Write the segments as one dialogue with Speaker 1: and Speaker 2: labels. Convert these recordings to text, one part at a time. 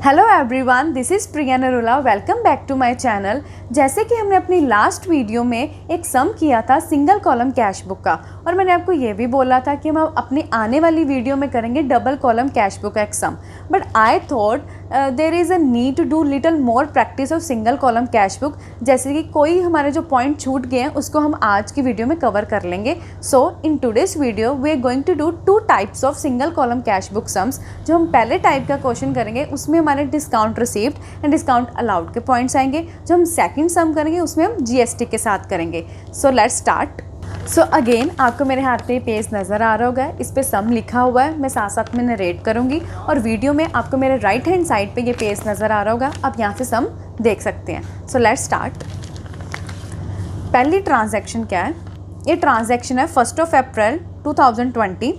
Speaker 1: Hello everyone, this is Priya Narula. Welcome back to my channel. जैसे कि हमने अपनी लास्ट वीडियो में एक सम किया था सिंगल कॉलम कैश बुक का, और मैंने आपको ये भी बोला था कि हम अपनी आने वाली वीडियो में करेंगे डबल कॉलम कैश बुक का एक sum. But I thought there is a need to do little more practice of single column cash book. जैसे कि कोई हमारे जो पॉइंट छूट गए हैं उसको हम आज की वीडियो में कवर कर लेंगे। So in today's video we are going to do two types of single column cash book sums. जो हम पहले टाइप का क्वेश्चन करेंगे उसमें हमारे discount received and discount allowed के पॉइंट्स आएंगे। जो हम सेकंड सम करेंगे उसमें हम जीएसटी के साथ करेंगे। So let's start. So again आपको मेरे हाथ पे पेज नज़र आ रहा होगा, इस पे सम लिखा हुआ है। मैं साथ साथ में नरेट करूँगी और वीडियो में आपको मेरे राइट हैंड साइड पे ये पेज नज़र आ रहा होगा। आप यहाँ से सम देख सकते हैं। So let's start. पहली ट्रांजैक्शन क्या है? ये ट्रांजैक्शन है 1 अप्रैल 2020।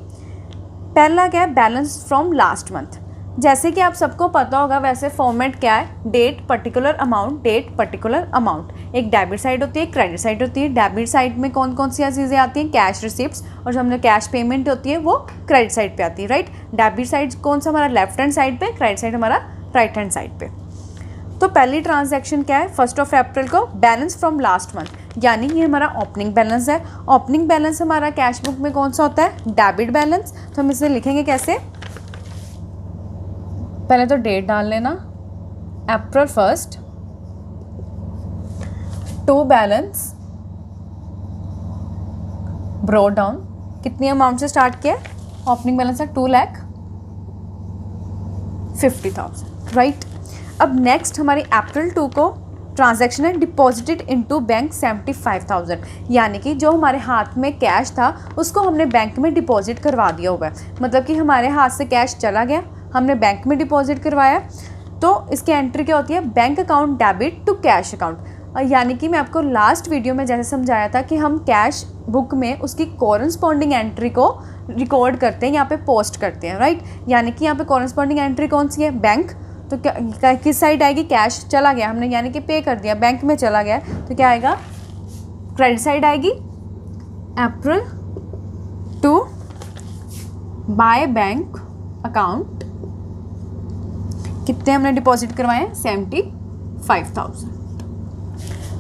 Speaker 1: पहला क्या है? Balance from last month. जैसे कि आप सबको पता होगा वैसे फॉर्मेट क्या है? Date particular amount, date particular amount. एक डेबिट साइड होती है, एक क्रेडिट साइड होती है। डेबिट साइड में कौन कौन सी चीज़ें आती हैं? कैश रिसिप्ट्स, और जो हमने कैश पेमेंट होती है वो क्रेडिट साइड पे आती है, राइट। डेबिट साइड कौन सा हमारा? लेफ्ट हैंड साइड पे, क्रेडिट साइड हमारा राइट हैंड साइड पे। तो पहली ट्रांजैक्शन क्या है? 1 अप्रैल को बैलेंस फ्रॉम लास्ट मंथ, यानी ये हमारा ओपनिंग बैलेंस है। ओपनिंग बैलेंस हमारा कैश बुक में कौन सा होता है? Debit balance. तो हम इसे लिखेंगे कैसे? पहले तो डेट डाल लेना, अप्रैल 1 टू बैलेंस ब्रॉट डाउन। कितनी अमाउंट से स्टार्ट किया? ओपनिंग बैलेंस है 2,50,000, राइट। अब नेक्स्ट हमारी अप्रैल 2 को ट्रांजैक्शन है डिपॉजिटेड इनटू बैंक 75,000, यानी कि जो हमारे हाथ में कैश था उसको हमने बैंक में डिपॉजिट करवा दिया हुआ है। मतलब कि हमारे हाथ से कैश चला गया, हमने बैंक में डिपॉजिट करवाया। तो इसकी एंट्री क्या होती है? Bank account debit to cash account. यानी कि मैं आपको लास्ट वीडियो में जैसे समझाया था कि हम कैश बुक में उसकी कॉरेस्पॉन्डिंग एंट्री को रिकॉर्ड करते हैं, यहाँ पे पोस्ट करते हैं, राइट। यानी कि यहाँ पे कॉरेस्पॉन्डिंग एंट्री कौन सी है? बैंक। तो क्या किस साइड आएगी? कैश चला गया हमने, यानी कि पे कर दिया, बैंक में चला गया, तो क्या आएगा? क्रेडिट साइड आएगी। अप्रैल 2 बाय बैंक अकाउंट कितने हमने डिपॉजिट करवाए? 75,000,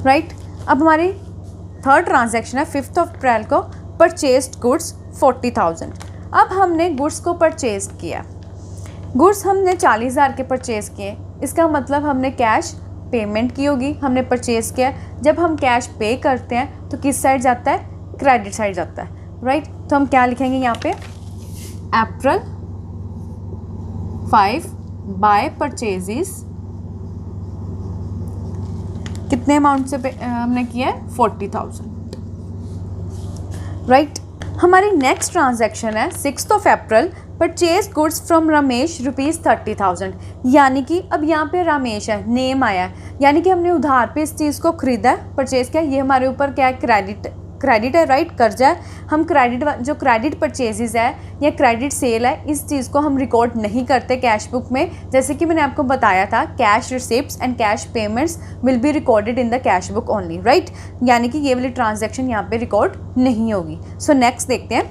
Speaker 1: राइट। अब हमारी थर्ड ट्रांजैक्शन है 5 अप्रैल को परचेस्ड गुड्स 40,000। अब हमने गुड्स को परचेज किया। गुड्स हमने 40,000 के परचेज़ किए, इसका मतलब हमने कैश पेमेंट की होगी, हमने परचेज़ किया। जब हम कैश पे करते हैं तो किस साइड जाता है? क्रेडिट साइड जाता है, राइट। तो हम क्या लिखेंगे यहाँ पे? अप्रैल 5 बाय परचेजेस कितने अमाउंट से हमने किया है? 40,000, राइट। हमारी नेक्स्ट ट्रांजैक्शन है 6 अप्रैल परचेज गुड्स फ्रॉम रमेश ₹30,000, यानी कि अब यहाँ पे रमेश है, नेम आया है, यानी कि हमने उधार पे इस चीज़ को खरीदा है, परचेज किया। ये हमारे ऊपर क्या है? क्रेडिट है, राइट, कर्जा है। हम जो क्रेडिट परचेजेस है या क्रेडिट सेल है, इस चीज़ को हम रिकॉर्ड नहीं करते कैश बुक में। जैसे कि मैंने आपको बताया था, cash receipts and cash payments will be recorded in the cash book only, right. यानी कि ये वाली ट्रांजैक्शन यहाँ पे रिकॉर्ड नहीं होगी। सो नेक्स्ट देखते हैं।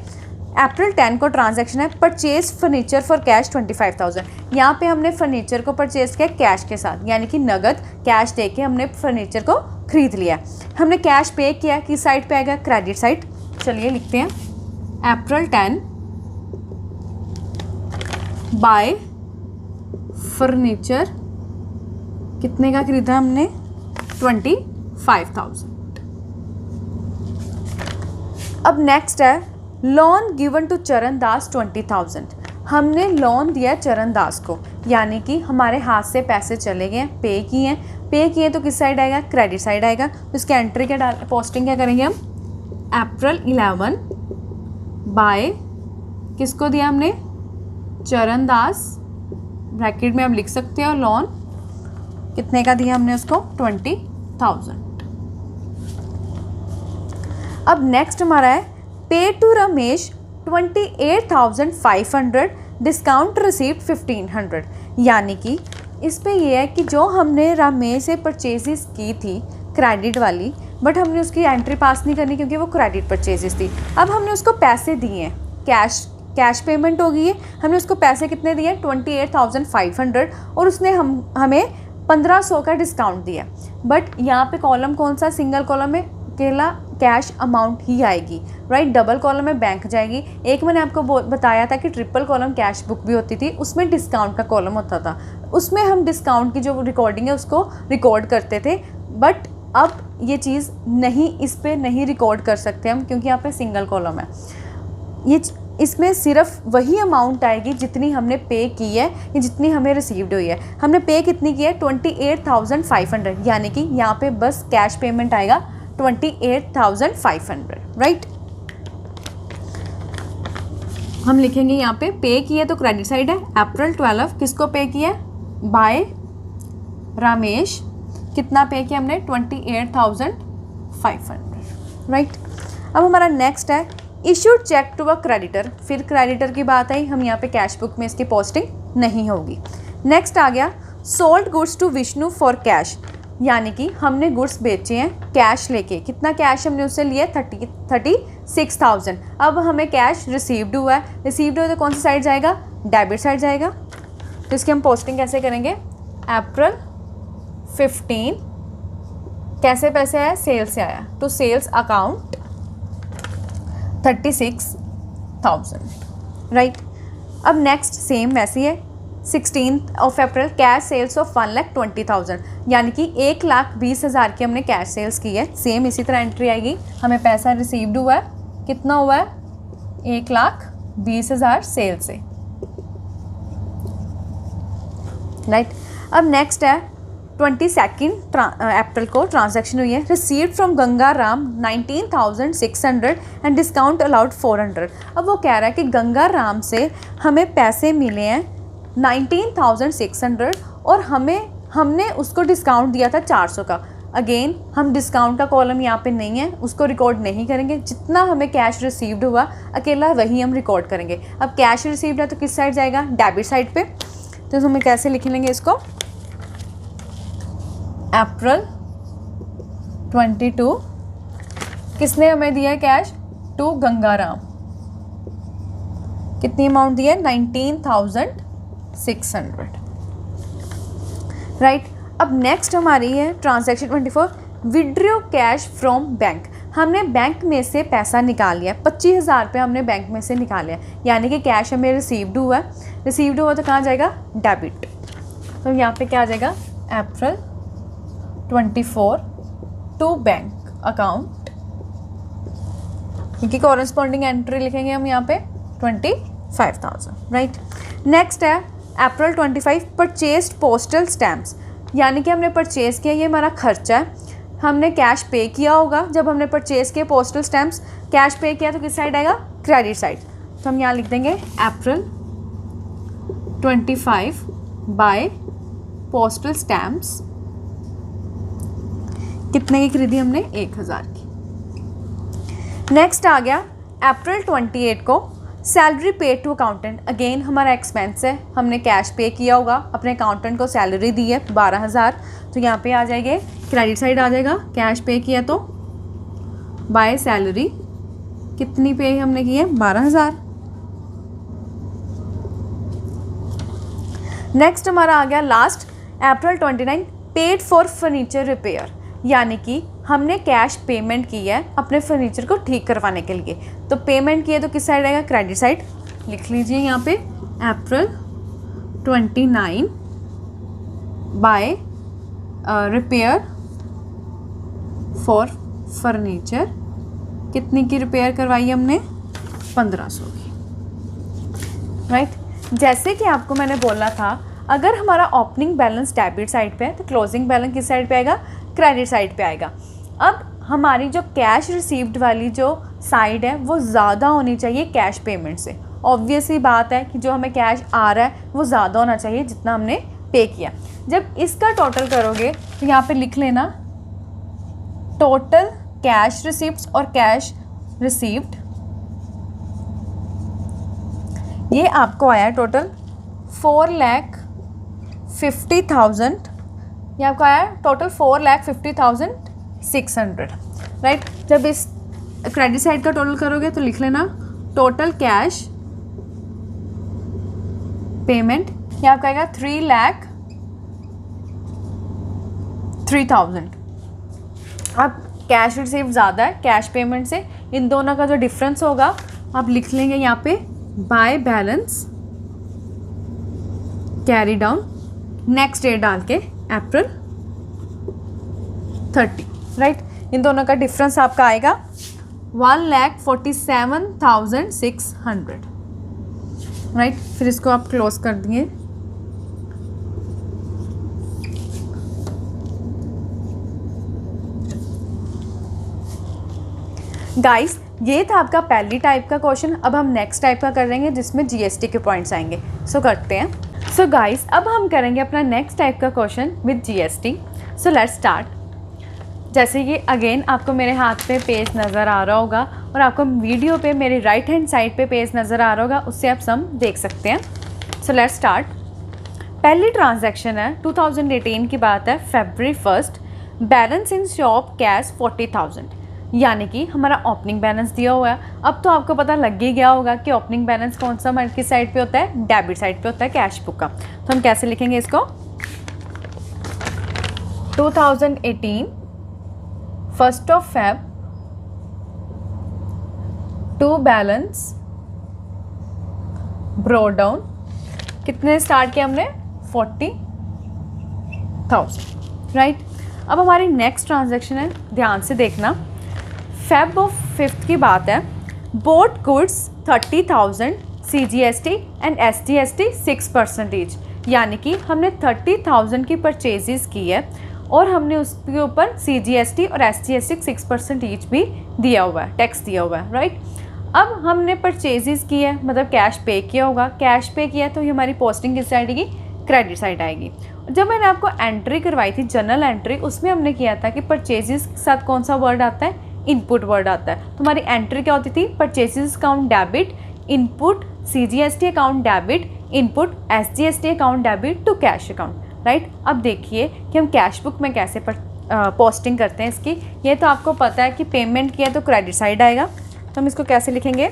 Speaker 1: अप्रैल 10 को ट्रांजैक्शन है परचेज फर्नीचर फॉर कैश 25,000। यहाँ पे हमने फर्नीचर को परचेज किया कैश के साथ, यानी कि नगद कैश दे के हमने फर्नीचर को खरीद लिया। हमने कैश पे किया, किस साइड पे आएगा? Credit side. चलिए लिखते हैं अप्रैल 10 बाय फर्नीचर कितने का खरीदा हमने? 25,000। अब नेक्स्ट है लोन गिवन टू चरण दास 20,000। हमने लोन दिया चरण दास को, यानी कि हमारे हाथ से पैसे चले गए, पे किए तो किस साइड आएगा? क्रेडिट साइड आएगा। तो इसके एंट्री क्या पोस्टिंग क्या करेंगे हम? अप्रैल 11 बाय किसको दिया हमने? चरण दास। ब्रैकेट में आप लिख सकते हो लोन कितने का दिया हमने उसको? 20,000। अब नेक्स्ट हमारा है पे टू रमेश 28,500 डिस्काउंट रिसीव्ड 1,500, यानी कि इस पे ये है कि जो हमने रमेश से परचेजेस की थी क्रेडिट वाली, बट हमने उसकी एंट्री पास नहीं करनी क्योंकि वो क्रेडिट परचेजेस थी। अब हमने उसको पैसे दिए हैं कैश कैश पेमेंट हो गई है, हमने उसको पैसे कितने दिए 28,500 और उसने हमें 1500 का डिस्काउंट दिया। बट यहाँ पे कॉलम कौन सा, सिंगल कॉलम में अकेला कैश अमाउंट ही आएगी, राइट। डबल कॉलम में बैंक जाएगी। एक मैंने आपको बताया था कि ट्रिपल कॉलम कैश बुक भी होती थी, उसमें डिस्काउंट का कॉलम होता था, उसमें हम डिस्काउंट की जो रिकॉर्डिंग है उसको रिकॉर्ड करते थे। बट अब ये चीज़ नहीं, इस पे नहीं रिकॉर्ड कर सकते हम, क्योंकि यहाँ पे सिंगल कॉलम है। ये इसमें सिर्फ वही अमाउंट आएगी जितनी हमने पे की है या जितनी हमें रिसीव्ड हुई है। हमने पे कितनी की है 28,500, यानी कि यहाँ पे बस कैश पेमेंट आएगा 28,500, राइट। हम लिखेंगे यहाँ पे किया तो क्रेडिट साइड है। अप्रैल 12 किसको पे किया, बाय रमेश। कितना पे किया हमने 28,500, राइट। अब हमारा नेक्स्ट है issued cheque to a creditor. फिर क्रेडिटर की बात आई, हम यहाँ पे कैश बुक में इसकी पोस्टिंग नहीं होगी। नेक्स्ट आ गया sold goods to Vishnu for cash, यानी कि हमने गुड्स बेचे हैं कैश लेके। कितना कैश हमने उससे लिया 36,000। अब हमें कैश रिसीव्ड हुआ है, रिसीव्ड हुआ तो कौन सी साइड जाएगा, डेबिट साइड जाएगा। तो इसकी हम पोस्टिंग कैसे करेंगे, अप्रैल 15 कैसे पैसे आया, सेल से आया, तो सेल्स अकाउंट 36,000, राइट। अब नेक्स्ट सेम वैसी है 16 अप्रैल कैश सेल्स ऑफ 1,20,000, यानी कि 1,20,000 की हमने कैश सेल्स की है। सेम इसी तरह एंट्री आएगी, हमें पैसा रिसीव्ड हुआ है, कितना हुआ है 1,20,000 सेल से, राइट। अब नेक्स्ट है 22 अप्रैल को ट्रांजैक्शन हुई है, received from Ganga Ram 19,600 and discount allowed 400। अब वो कह रहा है कि गंगा राम से हमें पैसे मिले हैं 19,600 और हमने उसको डिस्काउंट दिया था 400 का। अगेन हम डिस्काउंट का कॉलम यहाँ पे नहीं है, उसको रिकॉर्ड नहीं करेंगे। जितना हमें कैश रिसीव्ड हुआ अकेला वही हम रिकॉर्ड करेंगे। अब कैश रिसीव्ड है तो किस साइड जाएगा, डेबिट साइड पे। तो हमें कैसे लिख लेंगे इसको, अप्रैल 22 किसने हमें दिया है कैश, टू गंगाराम। कितनी अमाउंट दी है 19,600, राइट। अब नेक्स्ट हमारी है transaction 24 withdraw cash from bank. हमने बैंक में से पैसा निकाल लिया, 25,000 रुपये हमने बैंक में से निकाल लिया, यानी कि कैश हमें रिसीव्ड हुआ है। रिसीव्ड हुआ तो कहाँ जाएगा, डेबिट। तो यहाँ पे क्या आ जाएगा, अप्रैल 24 टू बैंक अकाउंट, क्योंकि कॉरेस्पॉन्डिंग एंट्री लिखेंगे हम यहाँ पे 25,000, राइट। नेक्स्ट है अप्रैल 25 परचेस्ड पोस्टल स्टैम्प्स, यानी कि हमने परचेज किया, ये हमारा खर्चा है। हमने कैश पे किया होगा, जब हमने परचेज किए पोस्टल स्टैम्प्स, कैश पे किया तो किस साइड आएगा, क्रेडिट साइड। तो हम यहाँ लिख देंगे अप्रैल 25 बाय पोस्टल स्टैम्प्स। कितने की खरीदी हमने, 1,000 की। नेक्स्ट आ गया अप्रैल 28 को सैलरी पे टू अकाउंटेंट। अगेन हमारा एक्सपेंस है, हमने कैश पे किया होगा, अपने अकाउंटेंट को सैलरी दी है 12,000, तो यहाँ पे आ जाएंगे क्रेडिट साइड आ जाएगा। कैश पे किया तो बाय सैलरी, कितनी पे हमने की है 12,000। नेक्स्ट हमारा आ गया last April 29 paid for furniture repair, यानी कि हमने कैश पेमेंट की है अपने फर्नीचर को ठीक करवाने के लिए। तो पेमेंट किए तो किस साइड आएगा, क्रेडिट साइड। लिख लीजिए यहाँ पे अप्रैल 29 बाय रिपेयर फॉर फर्नीचर। कितनी की रिपेयर करवाई हमने, 1500 की, राइट। जैसे कि आपको मैंने बोला था, अगर हमारा ओपनिंग बैलेंस डेबिट साइड पे है तो क्लोजिंग बैलेंस किस साइड पे आएगा, क्रेडिट साइड पे आएगा। अब हमारी जो कैश रिसीव्ड वाली जो साइड है वो ज़्यादा होनी चाहिए कैश पेमेंट से। ऑब्वियस ही बात है कि जो हमें कैश आ रहा है वो ज़्यादा होना चाहिए जितना हमने पे किया। जब इसका टोटल करोगे तो यहाँ पे लिख लेना टोटल कैश रिसीप्ट्स और कैश रिसीव्ड, ये आपको आया टोटल 4,50,000। ये आपको आया टोटल 4,50,600, राइट। जब इस क्रेडिट साइड का टोटल करोगे तो लिख लेना टोटल कैश पेमेंट ये आपका आएगा 3,03,000। अब कैश रिसीव ज़्यादा है कैश पेमेंट से, इन दोनों का जो डिफरेंस होगा आप लिख लेंगे यहाँ पे by balance carry down next date डाल के अप्रैल 30, राइट। इन दोनों का डिफरेंस आपका आएगा 1,47,600, राइट। फिर इसको आप क्लोज कर दिए। गाइस ये था आपका पहली टाइप का क्वेश्चन। अब हम नेक्स्ट टाइप का कर लेंगे जिसमें जीएसटी के पॉइंट्स आएंगे। सो करते हैं। सो गाइस अब हम करेंगे अपना नेक्स्ट टाइप का question with GST. So let's start. जैसे कि अगेन आपको मेरे हाथ पे पेज नज़र आ रहा होगा और आपको वीडियो पे मेरी राइट हैंड साइड पे पेज नज़र आ रहा होगा, उससे आप सम देख सकते हैं। So let's start. पहली ट्रांजैक्शन है 2018 की बात है, February 1st, balance in shop cash 40,000, यानी कि हमारा ओपनिंग बैलेंस दिया हुआ है। अब तो आपको पता लग ही गया होगा कि ओपनिंग बैलेंस कौन सा हमारे किस साइड पे होता है, डेबिट साइड पे होता है कैश बुक का। तो हम कैसे लिखेंगे इसको, 2018 1st of Feb to balance brought down, कितने स्टार्ट किया हमने, 40,000, राइट। अब हमारी नेक्स्ट ट्रांजैक्शन है, ध्यान से देखना, Feb of 5th की बात है, boat goods 30,000 CGST and SGST 6%, यानी कि हमने 30,000 की परचेजेस की है और हमने उसके ऊपर CGST और SGST 6% भी दिया हुआ है, टैक्स दिया हुआ है, राइट। अब हमने परचेजेस की है, मतलब कैश पे किया होगा, कैश पे किया है तो ये हमारी पोस्टिंग किस साइड आएगी, क्रेडिट साइड आएगी। जब मैंने आपको एंट्री करवाई थी जनरल एंट्री, उसमें हमने किया था कि परचेजेस के साथ कौन सा वर्ड आता है, इनपुट वर्ड आता है। तो हमारी एंट्री क्या होती थी, purchases account debit, input CGST account debit, input SGST account debit to cash account, right. अब देखिए कि हम कैश बुक में कैसे पोस्टिंग करते हैं इसकी। ये तो आपको पता है कि पेमेंट किया तो क्रेडिट साइड आएगा, तो हम इसको कैसे लिखेंगे,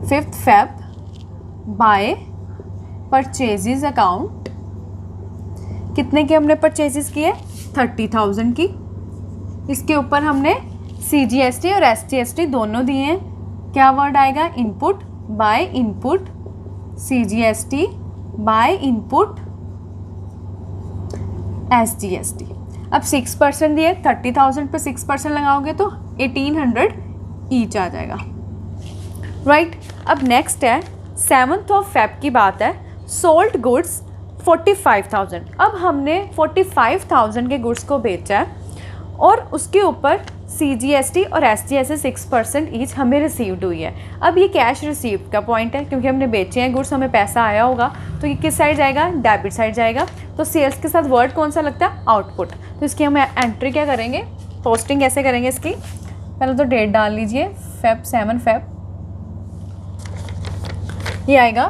Speaker 1: 5th Feb by purchases account, कितने के हमने परचेजेस किए, 30,000 की। इसके ऊपर हमने CGST और SGST दोनों दिए हैं, क्या वर्ड आएगा, input by input, CGST by input, SGST। अब 6% दिए, 30,000 पे 6% लगाओगे तो 1,800 ईच आ जाएगा, राइट। अब नेक्स्ट है 7th of Feb की बात है, सोल्ड गुड्स 45,000। अब हमने 45,000 के गुड्स को बेचा है और उसके ऊपर CGST और SGST 6% ईच हमें रिसीव्ड हुई है। अब ये कैश रिसीव्ड का पॉइंट है, क्योंकि हमने बेचे हैं गुड्स, हमें पैसा आया होगा, तो ये किस साइड जाएगा, डेबिट साइड जाएगा। तो सेल्स के साथ वर्ड कौन सा लगता है, आउटपुट। तो इसकी हम एंट्री क्या करेंगे, पोस्टिंग कैसे करेंगे इसकी, पहले तो डेट डाल लीजिए, 7 Feb, ये आएगा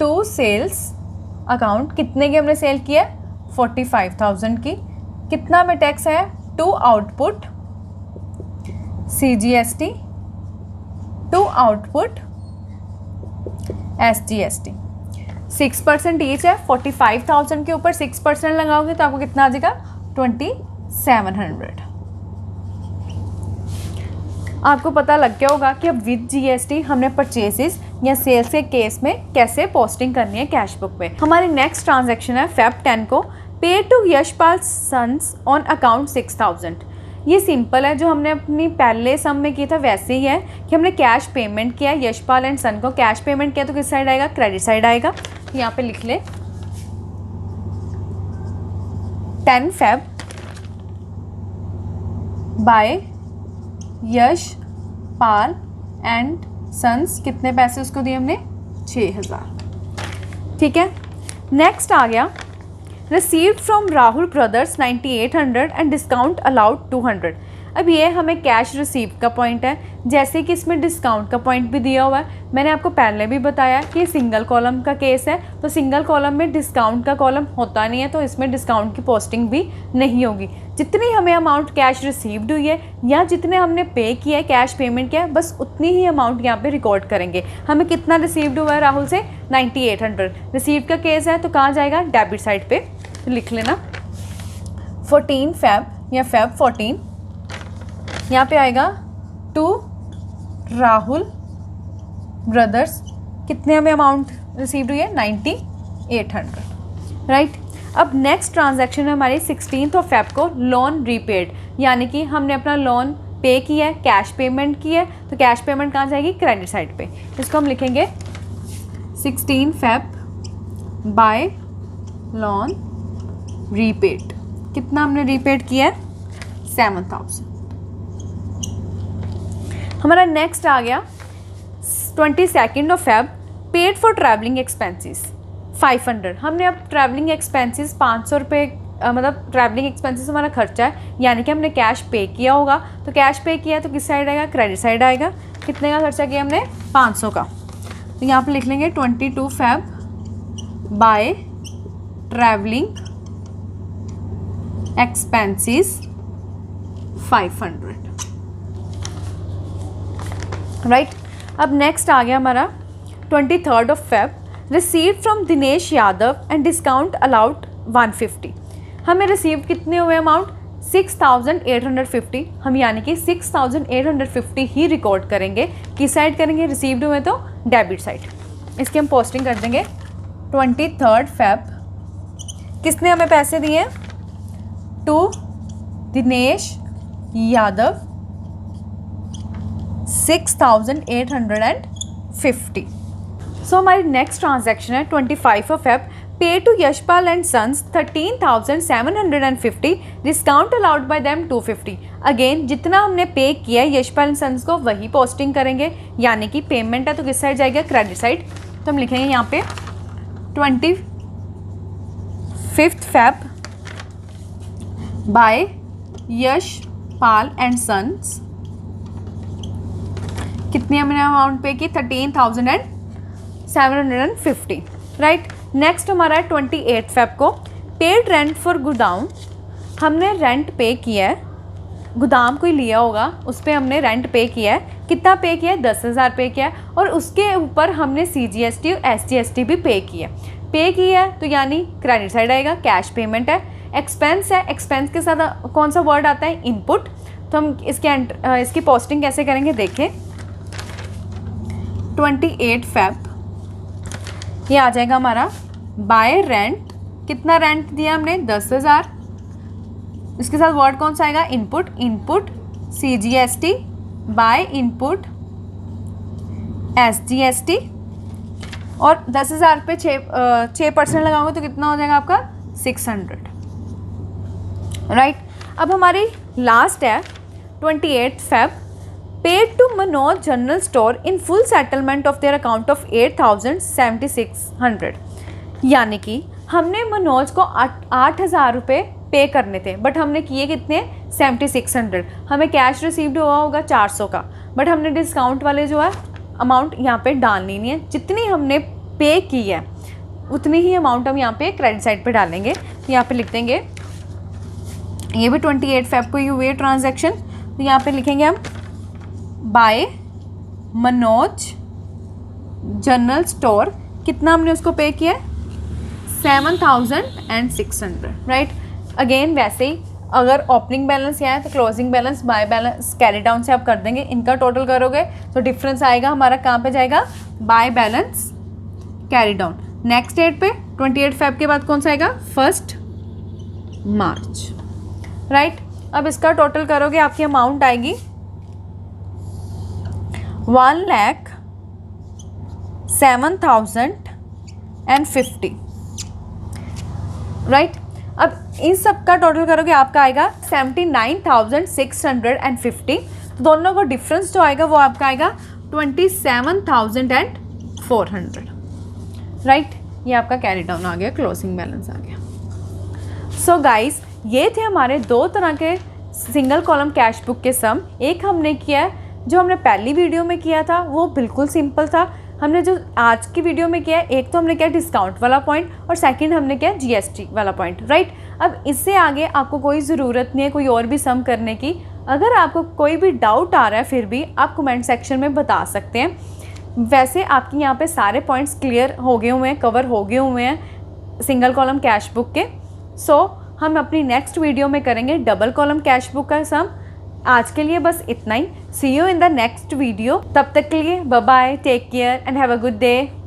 Speaker 1: टू सेल्स अकाउंट, कितने की हमने सेल किया, 45,000 की, कितना में टैक्स है, to output CGST, to output SGST, 6% each है। 45,000 के ऊपर 6% लगाओगे तो आपको कितना आ जाएगा, 2,700। आपको पता लग गया होगा कि अब विद GST हमने परचेजेस या सेल्स के केस में कैसे पोस्टिंग करनी है कैश बुक पे। हमारी नेक्स्ट ट्रांजैक्शन है Feb 10 को, pay to Yashpal sons on account 6,000। ये सिंपल है, जो हमने अपनी पहले सम में किया था वैसे ही है कि हमने कैश पेमेंट किया यशपाल एंड सन को, कैश पेमेंट किया तो किस साइड आएगा, क्रेडिट साइड आएगा। यहाँ पे लिख ले 10 Feb by Yashpal and sons, कितने पैसे उसको दिए हमने, 6,000, ठीक है। नेक्स्ट आ गया received from Rahul brothers 9,800 and discount allowed 200। अब ये हमें कैश रिसीव का पॉइंट है, जैसे कि इसमें डिस्काउंट का पॉइंट भी दिया हुआ है। मैंने आपको पहले भी बताया कि ये सिंगल कॉलम का केस है, तो सिंगल कॉलम में डिस्काउंट का कॉलम होता नहीं है, तो इसमें डिस्काउंट की पोस्टिंग भी नहीं होगी। जितनी हमें अमाउंट कैश रिसीव्ड हुई है या जितने हमने पे किया है, कैश पेमेंट किया है, बस उतनी ही अमाउंट यहाँ पे रिकॉर्ड करेंगे। हमें कितना रिसीव्ड हुआ है राहुल से? 9800। रिसीव्ड का केस है तो कहाँ जाएगा? डेबिट साइड पे। तो लिख लेना 14 Feb या Feb 14, यहाँ पे आएगा टू राहुल ब्रदर्स। कितने हमें अमाउंट रिसीव्ड हुई है? 9800, राइट। अब नेक्स्ट ट्रांजैक्शन है हमारी 16 Feb को लोन रीपेड, यानी कि हमने अपना लोन पे किया है, कैश पेमेंट की है, तो कैश पेमेंट कहाँ जाएगी? क्रेडिट साइड पे। इसको हम लिखेंगे 16 Feb बाय लोन रीपेड। कितना हमने रीपेड किया है? 7000। हमारा नेक्स्ट आ गया 22 Feb paid for travelling expenses 500। हमने अब ट्रैवलिंग एक्सपेंसेस 500 रुपये, मतलब ट्रैवलिंग एक्सपेंसेस हमारा खर्चा है, यानी कि हमने कैश पे किया होगा। तो कैश पे किया तो किस साइड आएगा? क्रेडिट साइड आएगा। कितने का खर्चा किया हमने? 500 का। तो यहाँ पे लिख लेंगे 22 Feb bye travelling expenses 500, right. अब नेक्स्ट आ गया हमारा 23 Feb receive from Dinesh Yadav and discount allowed 150। हमें रिसीव कितने हुए अमाउंट? 6850। हम यानी कि 6850 ही रिकॉर्ड करेंगे। किस साइड करेंगे? रिसीव्ड हुए तो डेबिट साइड। इसकी हम पोस्टिंग कर देंगे 23 Feb। किसने हमें पैसे दिए? टू दिनेश यादव 6850। सो हमारी नेक्स्ट ट्रांजैक्शन है 25 Feb pay to Yashpal and sons 13,750 discount allowed by them 250। Again जितना हमने पे किया है यशपाल एंड सन्स को वही पोस्टिंग करेंगे, यानी कि पेमेंट है तो किस साइड जाएगा? Credit side. तो हम लिखेंगे यहाँ पे 25 Feb by Yashpal and sons. कितनी हमने अमाउंट पे की? 13,750, राइट। नेक्स्ट हमारा है 28 Feb को पेड रेंट फॉर गोदाम। हमने रेंट पे किया है, गोदाम कोई लिया होगा उस पर हमने रेंट पे किया है। कितना पे किया है? 10,000 पे किया है, और उसके ऊपर हमने CGST और SGST भी पे किया है, तो यानी क्रेडिट साइड आएगा। कैश पेमेंट है। एक्सपेंस है, एक्सपेंस के साथ कौन सा वर्ड आता है? इनपुट। तो हम इसकी पोस्टिंग कैसे करेंगे देखें। 28 Feb ये आ जाएगा हमारा बाय रेंट। कितना रेंट दिया हमने? 10,000। इसके साथ वर्ड कौन सा आएगा? Input. Input CGST by input SGST, और 10,000 पे 6% लगाओगे तो कितना हो जाएगा आपका? 600, राइट। अब हमारी लास्ट है 28 Feb paid to Manoj general store in full settlement of their account of 8,7600। यानी कि हमने मनोज को 8,000 रुपये पे करने थे, बट हमने किए कितने? 7600। हमें कैश रिसीव्ड हुआ होगा 400 का, बट हमने डिस्काउंट वाले जो है अमाउंट यहाँ पे डालनी नहीं है। जितनी हमने पे की है उतनी ही अमाउंट हम यहाँ पे क्रेडिट साइड पे डालेंगे। तो यहाँ पे लिख देंगे, ये भी 28 Feb को ही हुए ट्रांजैक्शन, तो यहाँ पे लिखेंगे हम बाय मनोज जनरल स्टोर। कितना हमने उसको पे किया? 7,600, राइट। अगेन वैसे ही अगर ओपनिंग बैलेंस यहाँ है तो closing balance bye balance carry down से आप कर देंगे। इनका टोटल करोगे तो डिफरेंस आएगा हमारा कहाँ पे जाएगा? By balance carry down. Next date पे 28 Feb के बाद कौन सा आएगा? 1 मार्च, राइट। अब इसका टोटल करोगे आपकी अमाउंट आएगी 1,07,050, राइट। अब इन सब का टोटल करोगे आपका आएगा 79,650। तो दोनों का डिफरेंस जो आएगा वो आपका आएगा 27,400, राइट। ये आपका कैरी डाउन आ गया, क्लोजिंग बैलेंस आ गया। सो गाइस ये थे हमारे दो तरह के सिंगल कॉलम कैश बुक के सम। एक हमने किया है जो हमने पहली वीडियो में किया था वो बिल्कुल सिंपल था। हमने जो आज की वीडियो में किया है, एक तो हमने किया डिस्काउंट वाला पॉइंट और सेकंड हमने किया जीएसटी वाला पॉइंट, राइट। अब इससे आगे आपको कोई ज़रूरत नहीं है कोई और भी सम करने की। अगर आपको कोई भी डाउट आ रहा है फिर भी आप कमेंट सेक्शन में बता सकते हैं। वैसे आपके यहाँ पे सारे पॉइंट्स क्लियर हो गए हुए हैं, कवर हो गए हुए हैं सिंगल कॉलम कैश बुक के। सो हम अपनी नेक्स्ट वीडियो में करेंगे डबल कॉलम कैश बुक का सम। आज के लिए बस इतना ही। See you in the next video. तब तक के लिए bye bye, take care and have a good day.